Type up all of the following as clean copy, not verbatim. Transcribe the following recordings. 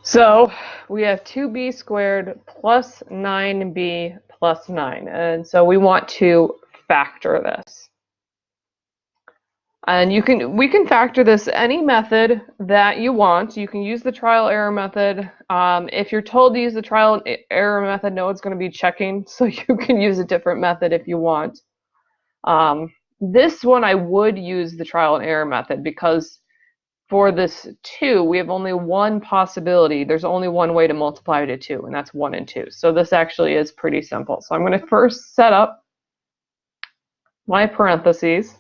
So we have 2b squared plus 9b plus 9. And so we want to factor this. And we can factor this any method that you want. You can use the trial error method. If you're told to use the trial error method, no one's going to be checking, so you can use a different method if you want. This one I would use the trial and error method because for this 2, we have only one possibility. There's only one way to multiply to 2, and that's 1 and 2. So this actually is pretty simple. So I'm going to first set up my parentheses.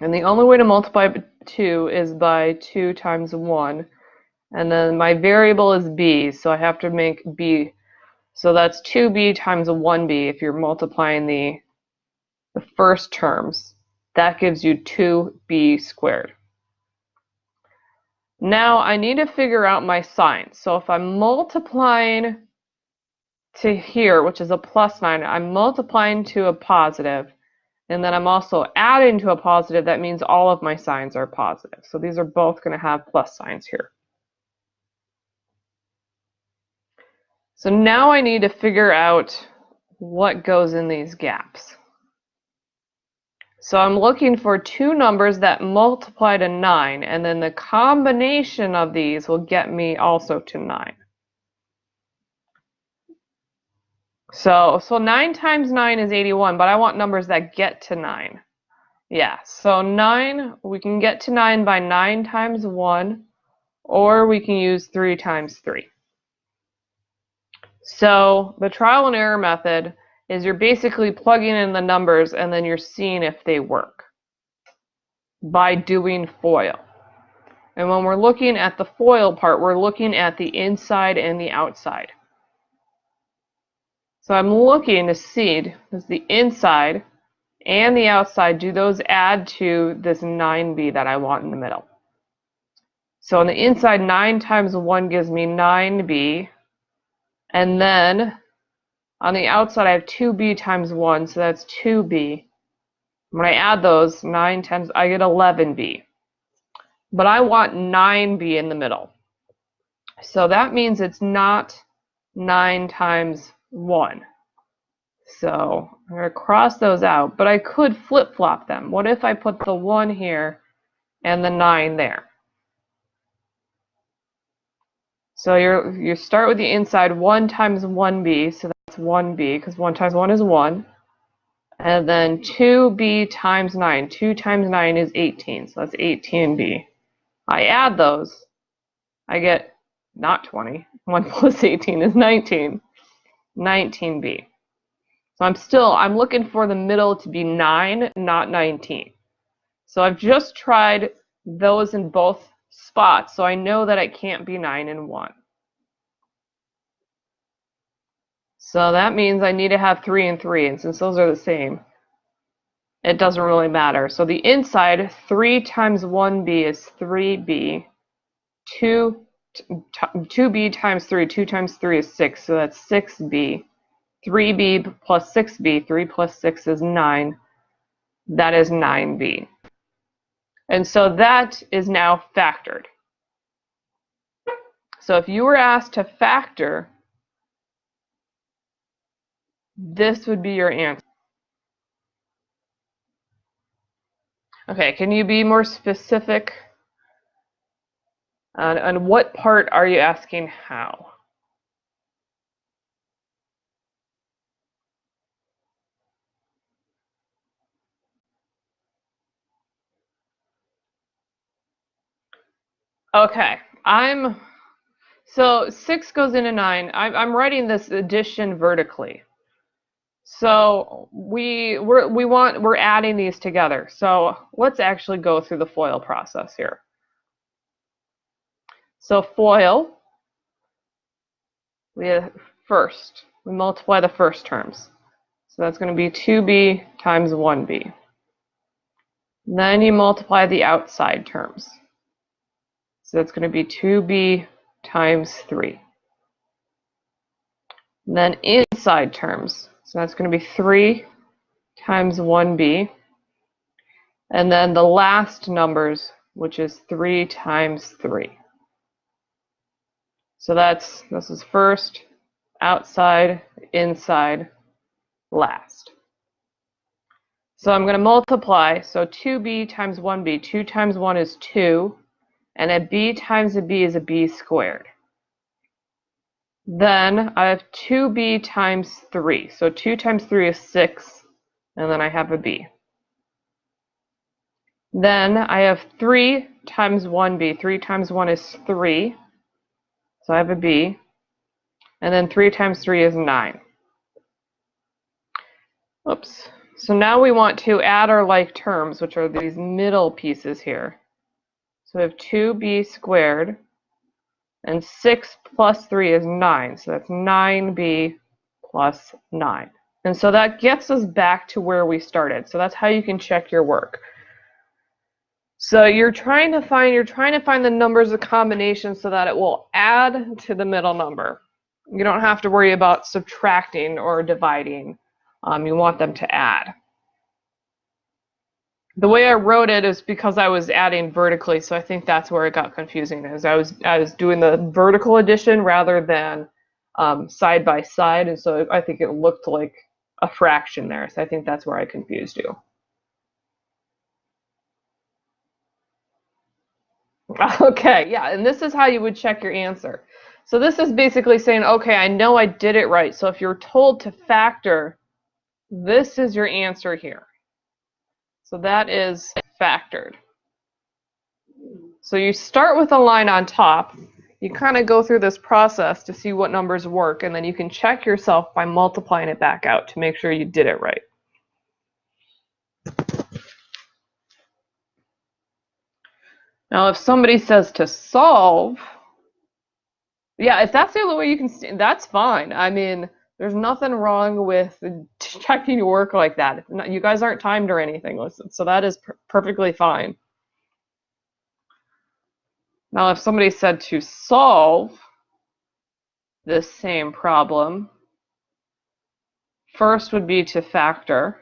And the only way to multiply 2 is by 2 times 1. And then my variable is b, so I have to make b. So that's 2b times 1b if you're multiplying the first terms. That gives you 2b squared. Now I need to figure out my sign. So if I'm multiplying to here, which is a plus 9, I'm multiplying to a positive, and then I'm also adding to a positive. That means all of my signs are positive. So these are both going to have plus signs here. So now I need to figure out what goes in these gaps. So I'm looking for two numbers that multiply to 9, and then the combination of these will get me also to 9. So 9 times 9 is 81, but I want numbers that get to 9. Yeah, so 9, we can get to 9 by 9 times 1, or we can use 3 times 3. So the trial and error method is you're basically plugging in the numbers and then you're seeing if they work by doing FOIL. And when we're looking at the FOIL part, we're looking at the inside and the outside. So I'm looking to see, does the inside and the outside, do those add to this 9b that I want in the middle? So on the inside, 9 times 1 gives me 9b. And then on the outside, I have 2b times 1, so that's 2b. When I add those, 9 times, I get 11b. But I want 9b in the middle. So that means it's not 9 times 1. So I'm going to cross those out, but I could flip-flop them. What if I put the 1 here and the 9 there? So you start with the inside, 1 times 1b, so that's 1b, because 1 times 1 is 1. And then 2b times 9. 2 times 9 is 18, so that's 18b. I add those, I get not 20. 1 plus 18 is 19. 19b. So I'm looking for the middle to be 9, not 19. So I've just tried those in both spots, so I know that it can't be 9 and 1. So that means I need to have 3 and 3, and since those are the same, it doesn't really matter. So the inside, 3 times 1b is 3b. 2b times 3, 2 times 3 is 6, so that's 6b. 3b plus 6b, 3 plus 6 is 9. That is 9b. And so that is now factored. So if you were asked to factor, this would be your answer. Okay, can you be more specific on what part are you asking how? Okay, so 6 goes into 9. I'm writing this addition vertically. So we're adding these together. So let's actually go through the FOIL process here. So FOIL, we multiply the first terms. So that's going to be 2b times 1b. Then you multiply the outside terms. So that's going to be 2b times 3. And then inside terms. So that's going to be 3 times 1b. And then the last numbers, which is 3 times 3. So this is first, outside, inside, last. So I'm going to multiply. So 2b times 1b. 2 times 1 is 2. And a b times a b is a b squared. Then I have 2b times 3. So 2 times 3 is 6. And then I have a b. Then I have 3 times 1b. 3 times 1 is 3. So I have a b. And then 3 times 3 is 9. Oops. So now we want to add our like terms, which are these middle pieces here. So we have 2b squared, and 6 plus 3 is 9. So that's 9b plus 9. And so that gets us back to where we started. So that's how you can check your work. So you're trying to find the numbers of combination so that it will add to the middle number. You don't have to worry about subtracting or dividing. You want them to add. The way I wrote it is because I was adding vertically, so I think that's where it got confusing. Is I was doing the vertical addition rather than side by side, and so I think it looked like a fraction there. So I think that's where I confused you. Okay, yeah, and this is how you would check your answer. So this is basically saying, okay, I know I did it right. So if you're told to factor, this is your answer here. So that is factored. So you start with a line on top. You kind of go through this process to see what numbers work, and then you can check yourself by multiplying it back out to make sure you did it right. Now, if somebody says to solve, yeah, if that's the only way you can, that's fine. I mean, there's nothing wrong with checking your work like that. You guys aren't timed or anything, so that is perfectly fine. Now, if somebody said to solve this same problem, first would be to factor.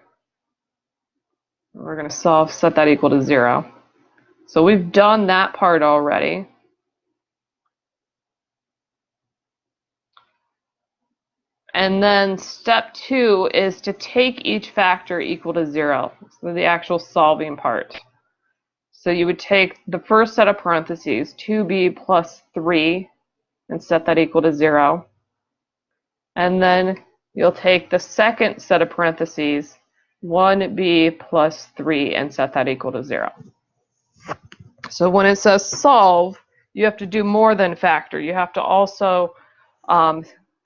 We're going to set that equal to 0. So we've done that part already. And then step 2 is to take each factor equal to 0, so the actual solving part. So you would take the first set of parentheses, 2b plus 3, and set that equal to 0. And then you'll take the second set of parentheses, 1b plus 3, and set that equal to 0. So when it says solve, you have to do more than factor. You have to also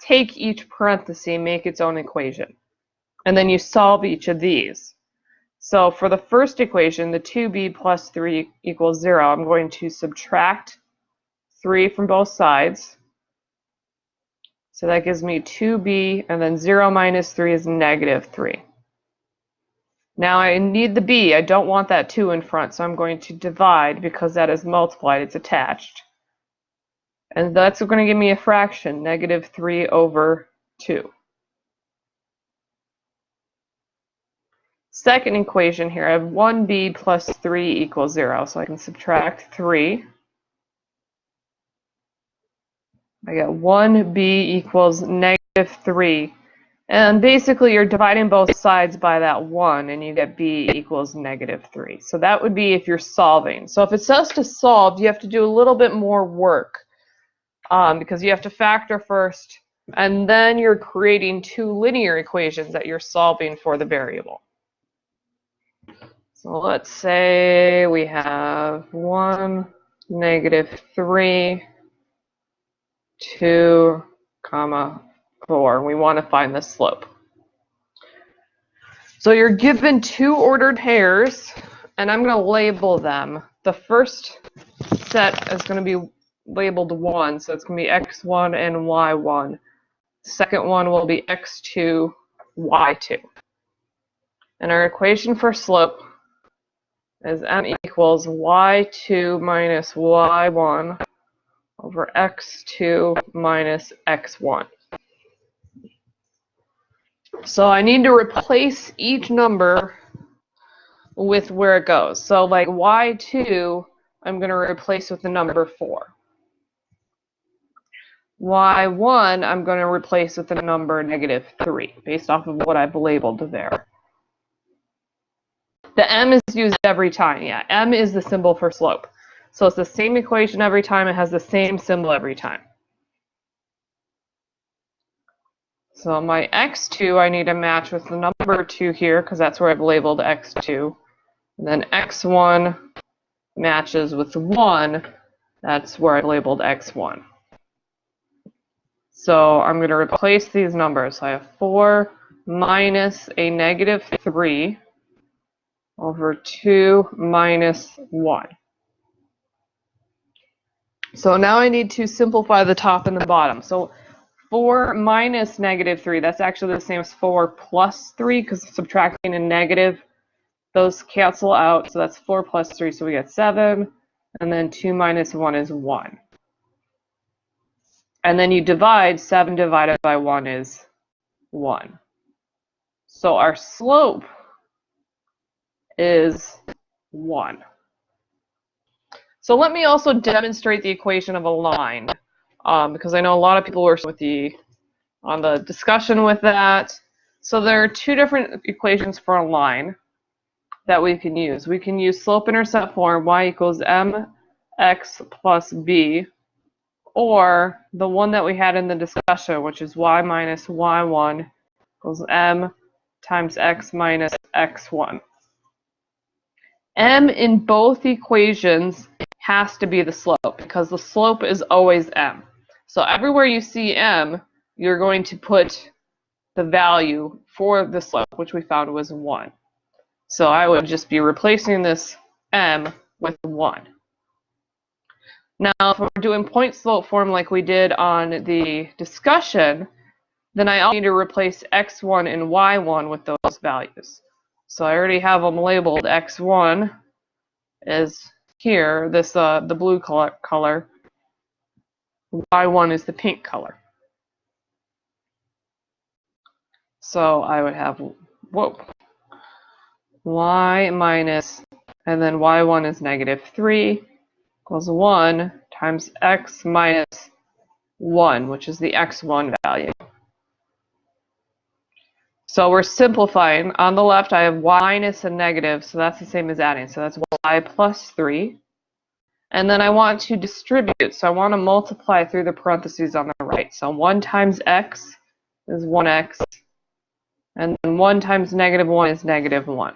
take each parenthesis, make its own equation. And then you solve each of these. So for the first equation, the 2b plus 3 equals 0, I'm going to subtract 3 from both sides. So that gives me 2b, and then 0 minus 3 is negative 3. Now I need the b. I don't want that 2 in front, so I'm going to divide because that is multiplied. It's attached. And that's going to give me a fraction, negative 3 over 2. Second equation here, I have 1b plus 3 equals 0, so I can subtract 3. I get 1b equals negative 3. And basically you're dividing both sides by that 1, and you get b equals negative 3. So that would be if you're solving. So if it says to solve, you have to do a little bit more work because you have to factor first, and then you're creating two linear equations that you're solving for the variable. So let's say we have 1, negative 3, 2, comma 4. We want to find the slope. So you're given two ordered pairs, and I'm going to label them. The first set is going to be labeled 1, so it's going to be x1 and y1. The second one will be x2, y2. And our equation for slope is m equals y2 minus y1 over x2 minus x1. So I need to replace each number with where it goes. So like y2, I'm going to replace with the number 4. y1 I'm going to replace with the number -3 based off of what I've labeled there. The m is used every time. Yeah, m is the symbol for slope. So it's the same equation every time. It has the same symbol every time. So my x2 I need to match with the number 2 here because that's where I've labeled x2. And then x1 matches with 1. That's where I've labeled x1. So I'm going to replace these numbers. So I have 4 minus a -3 over 2 minus 1. So now I need to simplify the top and the bottom. So 4 minus -3, that's actually the same as 4 plus 3 because subtracting a negative, those cancel out. So that's 4 plus 3, so we get 7. And then 2 minus 1 is 1. And then you divide, 7 divided by 1 is 1. So our slope is 1. So let me also demonstrate the equation of a line, because I know a lot of people were on the discussion with that. So there are two different equations for a line that we can use. We can use slope-intercept form, y equals mx plus b, or the one that we had in the discussion, which is y minus y1 equals m times x minus x1. M in both equations has to be the slope because the slope is always m. So everywhere you see m, you're going to put the value for the slope, which we found was 1. So I would just be replacing this m with 1. Now, if we're doing point slope form like we did on the discussion, then I also need to replace x1 and y1 with those values. So I already have them labeled. X1 is here, this the blue color. Y1 is the pink color. So I would have, y minus, and then y1 is -3 equals 1 times x minus 1, which is the x1 value. So we're simplifying. On the left, I have y minus a negative, so that's the same as adding. So that's y plus 3. And then I want to distribute, so I want to multiply through the parentheses on the right. So 1 times x is 1x, and then 1 times -1 is -1.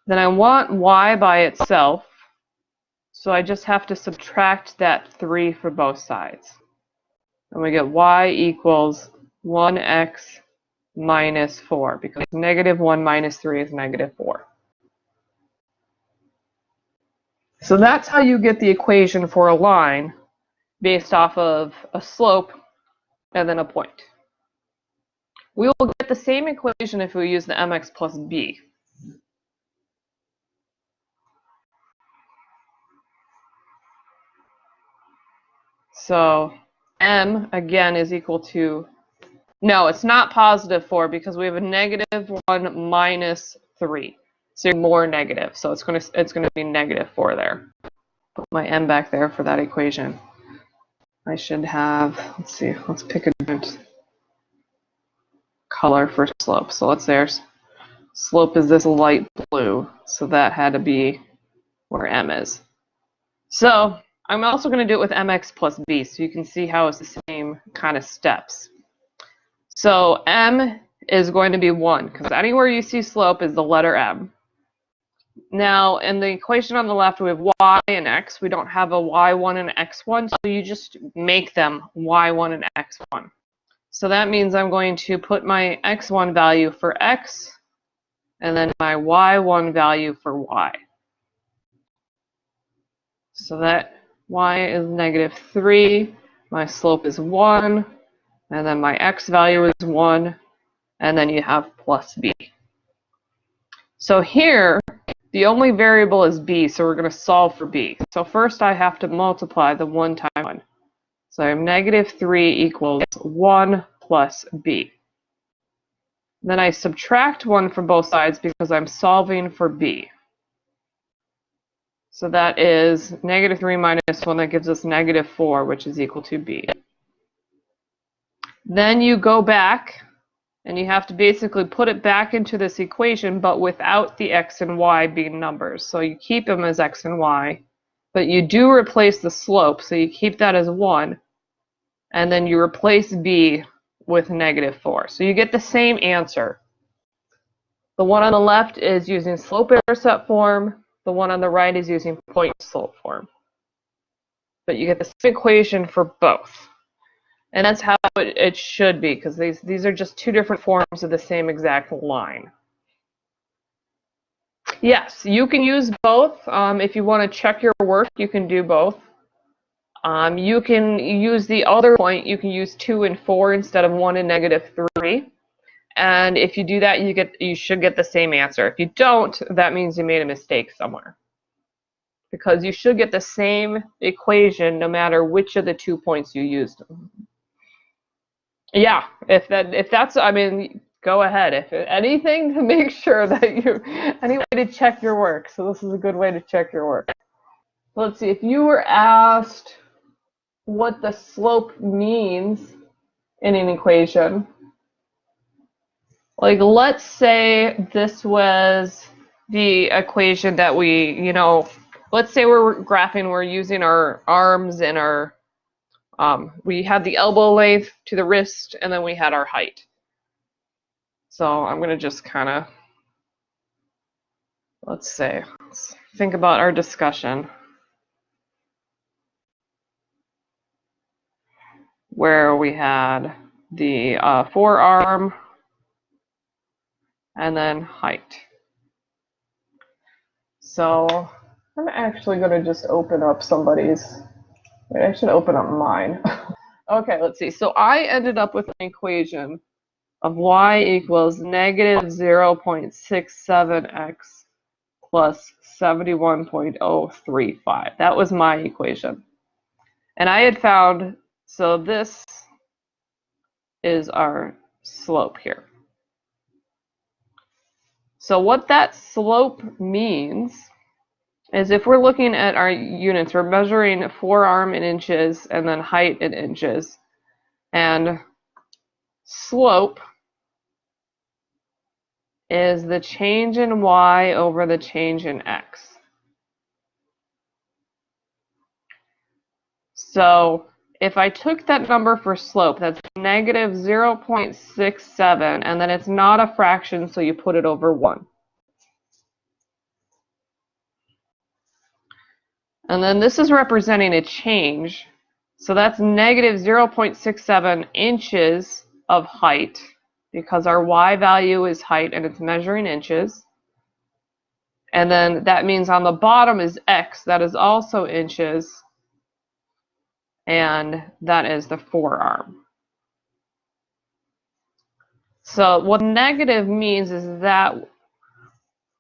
Then I want y by itself, so I just have to subtract that 3 for both sides. And we get y equals 1x minus 4, because -1 minus 3 is -4. So that's how you get the equation for a line based off of a slope and then a point. We will get the same equation if we use the mx plus b. So m, again, is equal to, no, it's not +4 because we have a -1 minus 3. So you're more negative. So it's going to be -4 there. Put my m back there for that equation. I should have, let's see, let's pick a different color for slope. So let's say our slope is this light blue. So that had to be where m is. So I'm also going to do it with mx plus b, so you can see how it's the same kind of steps. So m is going to be 1, because anywhere you see slope is the letter m. Now, in the equation on the left, we have y and x. We don't have a y1 and x1, so you just make them y1 and x1. So that means I'm going to put my x1 value for x, and then my y1 value for y. So that y is -3, my slope is 1, and then my x value is 1, and then you have plus b. So here, the only variable is b, so we're going to solve for b. So first I have to multiply the 1 times 1. So I have -3 equals 1 plus b. Then I subtract 1 from both sides because I'm solving for b. So that is -3 minus 1. That gives us -4, which is equal to b. Then you go back, and you have to basically put it back into this equation, but without the x and y being numbers. So you keep them as x and y, but you do replace the slope, so you keep that as 1, and then you replace b with -4. So you get the same answer. The one on the left is using slope-intercept form. The one on the right is using point-slope form. But you get the same equation for both. And that's how it should be, because these are just two different forms of the same exact line. Yes, you can use both. If you want to check your work, you can do both. You can use the other point. You can use 2 and 4 instead of 1 and -3. And if you do that, you should get the same answer. If you don't, that means you made a mistake somewhere. Because you should get the same equation no matter which of the 2 points you used. Yeah, if that's, I mean, go ahead. If anything, to make sure that any way to check your work. So this is a good way to check your work. Let's see, if you were asked what the slope means in an equation, like let's say this was the equation that let's say we're graphing, we're using our arms and our, we had the elbow length to the wrist, and then we had our height. So I'm going to just kind of, let's think about our discussion where we had the forearm and then height. So I'm actually going to just open up I should open up mine. Okay, let's see. So I ended up with an equation of y equals -0.67x plus 71.035. That was my equation. And I had found, so this is our slope here. So what that slope means is if we're looking at our units, we're measuring forearm in inches and then height in inches. And slope is the change in y over the change in x. So if I took that number for slope, that's -0.67, and then it's not a fraction, so you put it over 1. And then this is representing a change. So that's -0.67 inches of height, because our y value is height and it's measuring inches. And then that means on the bottom is x, that is also inches, and that is the forearm. So what negative means is that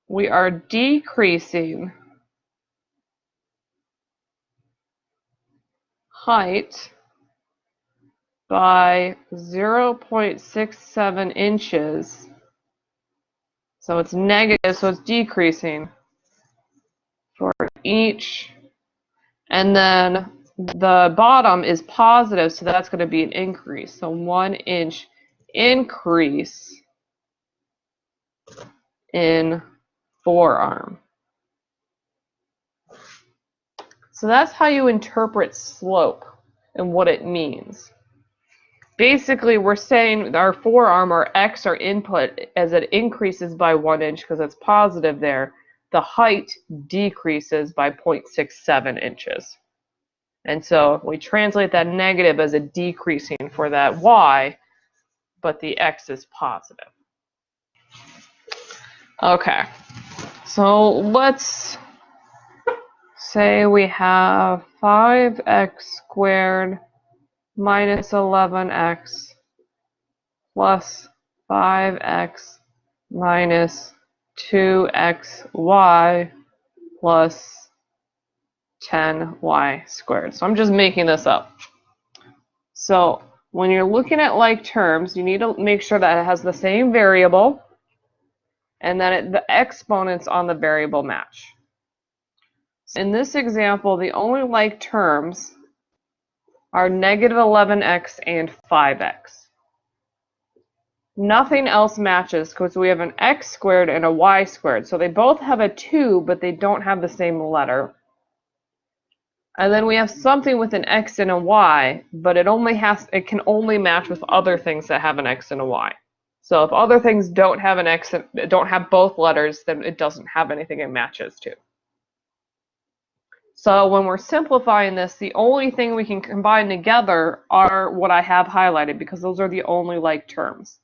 we are decreasing height by 0.67 inches. So it's negative, so it's decreasing for each. And then the bottom is positive, so that's going to be an increase. So 1 inch increase in forearm. So that's how you interpret slope and what it means. Basically, we're saying our forearm, or x, our input, as it increases by 1 inch because it's positive there, the height decreases by 0.67 inches. And so we translate that negative as a decreasing for that y, but the x is positive. Okay, so let's say we have 5x squared minus 11x plus 5x minus 2xy plus 10y squared. So I'm just making this up. So when you're looking at like terms, you need to make sure that it has the same variable and that the exponents on the variable match. In this example, the only like terms are negative 11x and 5x. Nothing else matches because we have an x squared and a y squared. So they both have a 2, but they don't have the same letter. And then we have something with an x and a y, but it can only match with other things that have an x and a y. So if other things don't have an x, don't have both letters, then it doesn't have anything it matches to. So when we're simplifying this, the only thing we can combine together are what I have highlighted, because those are the only like terms.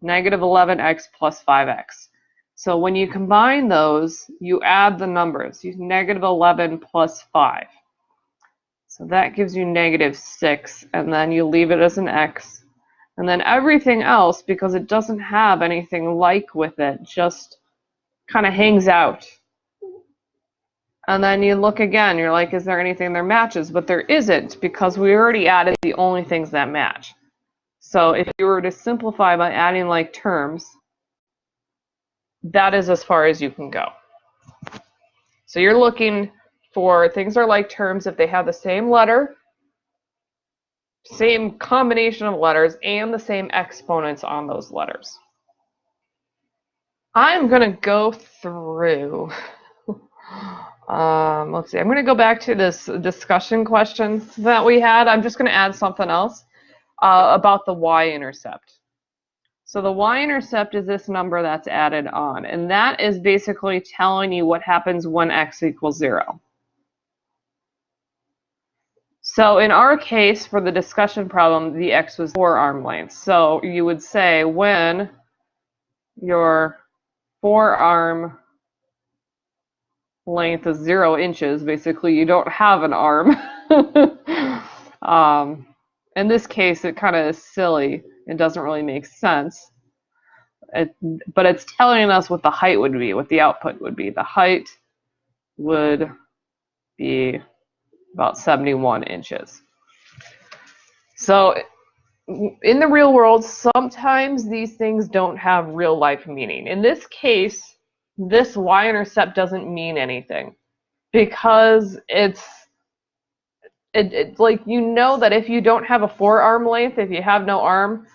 Negative 11x plus 5x. So when you combine those, you add the numbers. You negative 11 plus 5. So that gives you negative 6, and then you leave it as an x. And then everything else, because it doesn't have anything like with it, just kind of hangs out. And then you look again, you're like, is there anything that matches? But there isn't, because we already added the only things that match. So if you were to simplify by adding like terms, that is as far as you can go. So you're looking for things are like terms if they have the same letter, same combination of letters, and the same exponents on those letters. I'm going to go through, let's see, I'm going to go back to this discussion questions that we had. I'm just going to add something else about the y-intercept. So the y-intercept is this number that's added on, and that is basically telling you what happens when x equals 0. So in our case, for the discussion problem, the x was 4 arm lengths. So you would say when your forearm length is 0 inches, basically you don't have an arm. In this case, it kind of is silly. It doesn't really make sense. But it's telling us what the height would be, what the output would be. The height would be about 71 inches. So in the real world, sometimes these things don't have real life meaning. In this case, this y-intercept doesn't mean anything, because it's like, you know that if you don't have a forearm length, if you have no arm,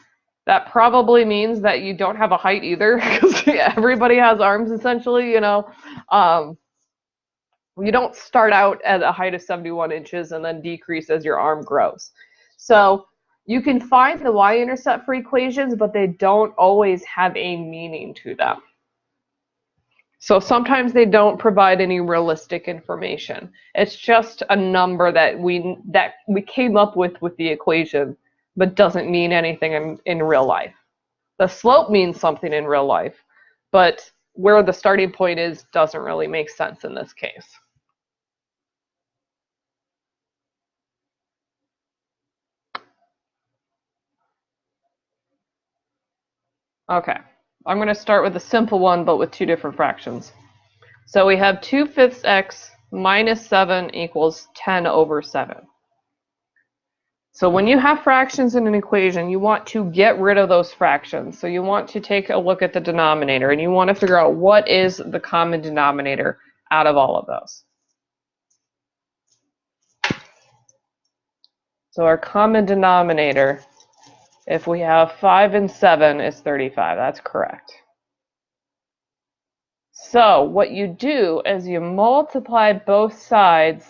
that probably means that you don't have a height either, because everybody has arms essentially, you know. You don't start out at a height of 71 inches and then decrease as your arm grows. So you can find the y-intercept for equations, but they don't always have a meaning to them. So sometimes they don't provide any realistic information. It's just a number that we came up with the equation, but doesn't mean anything in real life. The slope means something in real life, but where the starting point is doesn't really make sense in this case. Okay, I'm going to start with a simple one, but with two different fractions. So we have 2/5 x minus 7 equals 10 over 7. So when you have fractions in an equation, you want to get rid of those fractions. So you want to take a look at the denominator, and you want to figure out what is the common denominator out of all of those. So our common denominator, if we have 5 and 7, is 35. That's correct. So what you do is you multiply both sides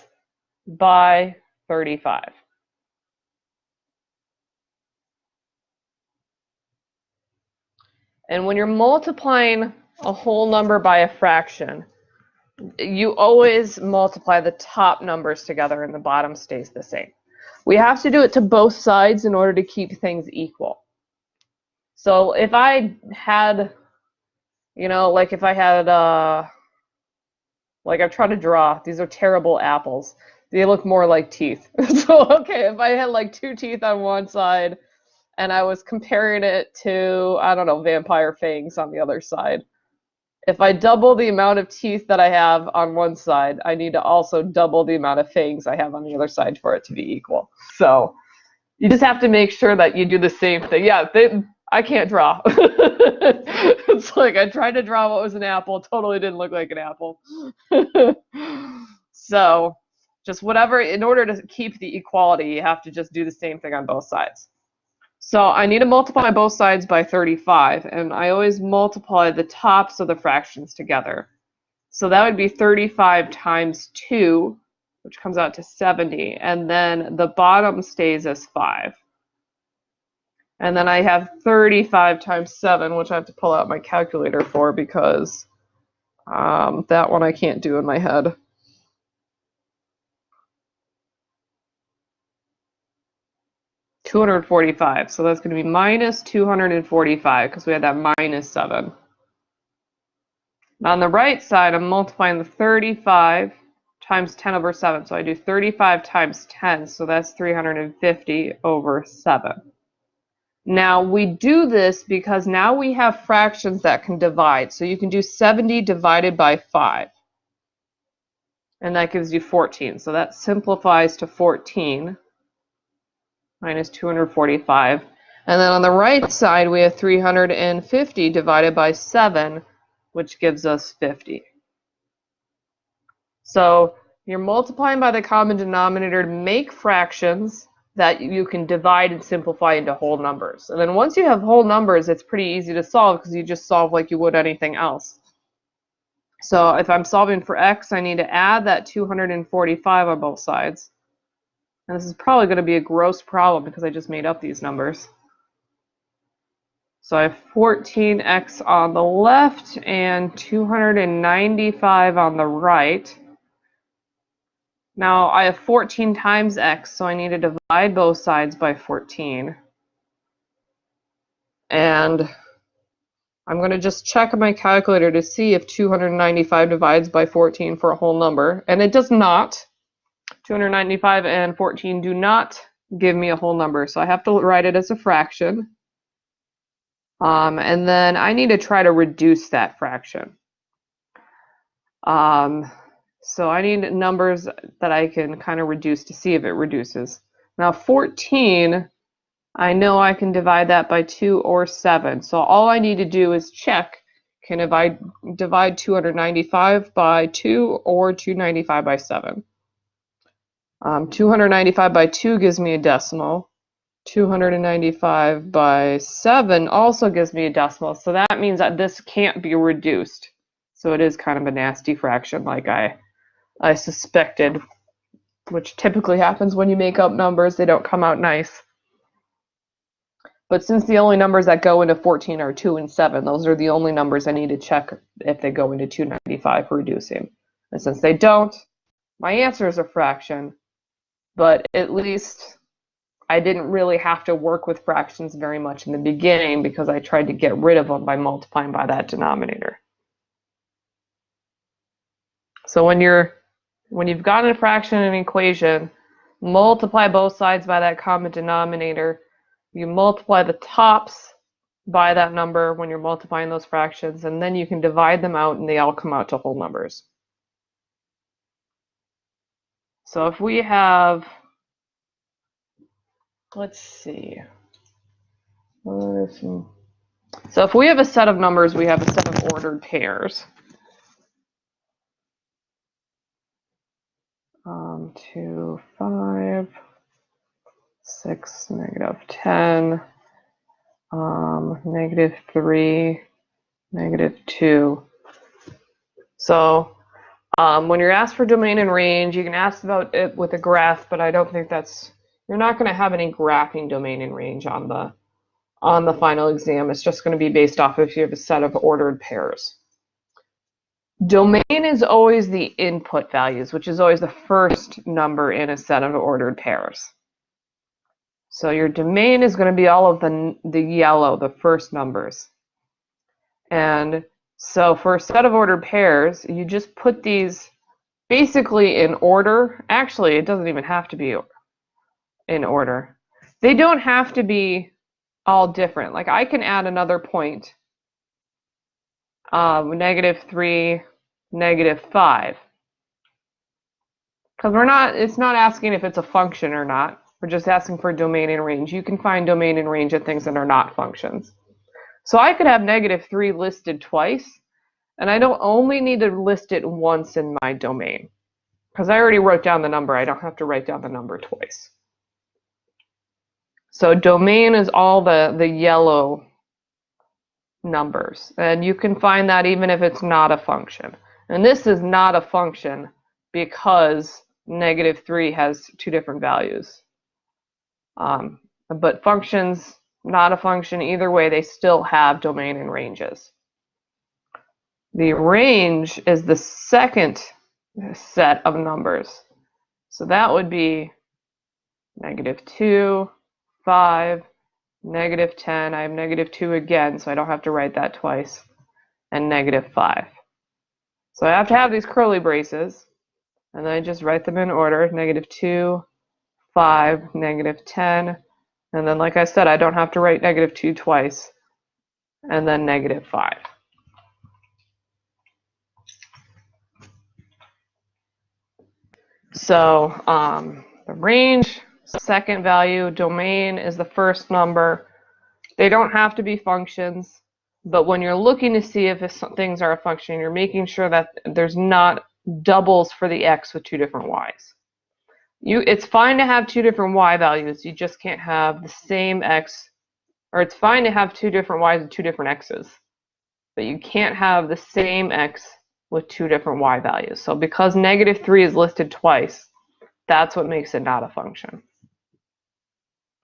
by 35. And when you're multiplying a whole number by a fraction, you always multiply the top numbers together and the bottom stays the same. We have to do it to both sides in order to keep things equal. So if I had, you know, like if I had, like I'm trying to draw, these are terrible apples. They look more like teeth. So, okay, if I had like 2 teeth on one side and I was comparing it to, I don't know, vampire fangs on the other side. If I double the amount of teeth that I have on one side, I need to also double the amount of fangs I have on the other side for it to be equal. So you just have to make sure that you do the same thing. Yeah, I can't draw. It's like I tried to draw what was an apple, totally didn't look like an apple. So just whatever, in order to keep the equality, you have to just do the same thing on both sides. So I need to multiply both sides by 35, and I always multiply the tops of the fractions together. So that would be 35 times 2, which comes out to 70, and then the bottom stays as 5. And then I have 35 times 7, which I have to pull out my calculator for because that one I can't do in my head. $245. So that's going to be minus 245 because we had that minus 7. Now on the right side, I'm multiplying the 35 times 10 over 7. So I do 35 times 10, so that's 350 over 7. Now we do this because now we have fractions that can divide. So you can do 70 divided by 5. And that gives you 14. So that simplifies to 14 minus 245. And then on the right side, we have 350 divided by 7, which gives us 50. So you're multiplying by the common denominator to make fractions that you can divide and simplify into whole numbers. And then once you have whole numbers, it's pretty easy to solve because you just solve like you would anything else. So if I'm solving for x, I need to add that 245 on both sides. And this is probably going to be a gross problem because I just made up these numbers. So I have 14x on the left and 295 on the right. Now I have 14 times x, so I need to divide both sides by 14. And I'm going to just check my calculator to see if 295 divides by 14 for a whole number. And it does not. 295 and 14 do not give me a whole number, so I have to write it as a fraction. And then I need to try to reduce that fraction. So I need numbers that I can kind of reduce to see if it reduces. Now 14, I know I can divide that by 2 or 7. So all I need to do is check, can I divide 295 by 2 or 295 by 7? 295 by 2 gives me a decimal. 295 by 7 also gives me a decimal, so that means that this can't be reduced. So it is kind of a nasty fraction like I suspected, which typically happens when you make up numbers. They don't come out nice. But since the only numbers that go into 14 are 2 and 7, those are the only numbers I need to check if they go into 295 for reducing. And since they don't, my answer is a fraction, but at least I didn't really have to work with fractions very much in the beginning because I tried to get rid of them by multiplying by that denominator. So when you've got a fraction in an equation, multiply both sides by that common denominator. You multiply the tops by that number when you're multiplying those fractions, and then you can divide them out and they all come out to whole numbers. So if we have, let's see. So if we have a set of numbers, we have a set of ordered pairs. 2, 5, 6, negative 10, negative 3, negative 2. So when you're asked for domain and range, you can ask about it with a graph, but I don't think you're not going to have any graphing domain and range on the final exam. It's just going to be based off if you have a set of ordered pairs. Domain is always the input values, which is always the first number in a set of ordered pairs. So your domain is going to be all of the yellow, the first numbers. And so for a set of ordered pairs, you just put these basically in order. Actually, it doesn't even have to be in order. They don't have to be all different. Like I can add another point. Negative 3, negative 5. Because it's not asking if it's a function or not. We're just asking for domain and range. You can find domain and range of things that are not functions. So I could have negative 3 listed twice, and I don't only need to list it once in my domain. because I already wrote down the number. I don't have to write down the number twice. So domain is all the yellow numbers, and you can find that even if it's not a function. And this is not a function because -3 has two different values. But functions, not a function, either way, they still have domain and ranges. The range is the second set of numbers. So that would be -2, 5, -10. I have -2 again, so I don't have to write that twice, and -5. So I have to have these curly braces, and then I just write them in order: -2, 5, -10, and then, like I said, I don't have to write -2 twice, and then -5. So the range, second value, domain is the first number. They don't have to be functions, but when you're looking to see if things are a function, you're making sure that there's not doubles for the x with two different y's. It's fine to have two different y values, you just can't have the same x, or it's fine to have two different y's and two different x's, but you can't have the same x with two different y values. So because -3 is listed twice, that's what makes it not a function.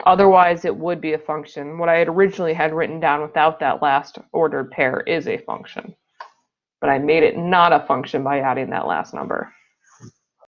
Otherwise, it would be a function. What I had originally had written down without that last ordered pair is a function, but I made it not a function by adding that last number.